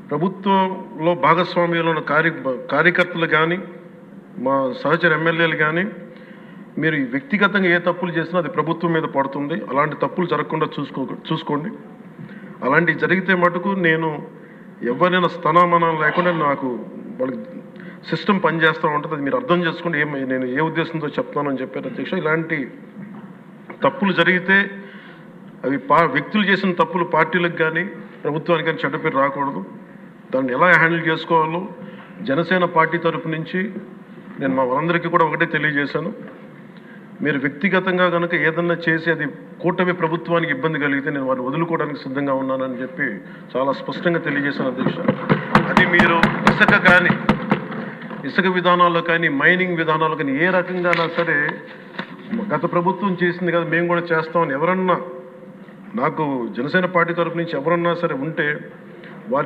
ప్రభుత్వంలో భాగస్వామ్యంలో ఉన్న కార్యకర్తలు కానీ, మా సహచర ఎమ్మెల్యేలు కానీ, మీరు వ్యక్తిగతంగా ఏ తప్పులు చేసినా అది ప్రభుత్వం మీద పడుతుంది. అలాంటి తప్పులు జరగకుండా చూసుకోండి. అలాంటివి జరిగితే మటుకు నేను ఎవరైనా స్థనామనం లేకుండా నాకు వాళ్ళకి సిస్టమ్ పనిచేస్తూ ఉంటుంది. అది మీరు అర్థం చేసుకోండి. నేను ఏ ఉద్దేశంతో చెప్తానని చెప్పారు అధ్యక్ష. ఇలాంటి తప్పులు జరిగితే అవి వ్యక్తులు చేసిన తప్పులు పార్టీలకు కానీ ప్రభుత్వానికి కానీ చెడ్డ పేరు రాకూడదు. దాన్ని ఎలా హ్యాండిల్ చేసుకోవాలో జనసేన పార్టీ తరపు నుంచి నేను మా వాళ్ళందరికీ కూడా ఒకటే తెలియజేశాను. మీరు వ్యక్తిగతంగా కనుక ఏదన్నా చేసి అది కూటమి ప్రభుత్వానికి ఇబ్బంది కలిగితే నేను వారిని వదులుకోవడానికి సిద్ధంగా ఉన్నానని చెప్పి చాలా స్పష్టంగా తెలియజేశాను అధ్యక్ష. అది మీరు ఇసుక విధానాల్లో కానీ, మైనింగ్ విధానాల్లో కానీ ఏ రకంగానా సరే గత ప్రభుత్వం చేసింది కదా మేము కూడా చేస్తామని ఎవరన్నా నాకు జనసేన పార్టీ తరపు నుంచి ఎవరన్నా సరే ఉంటే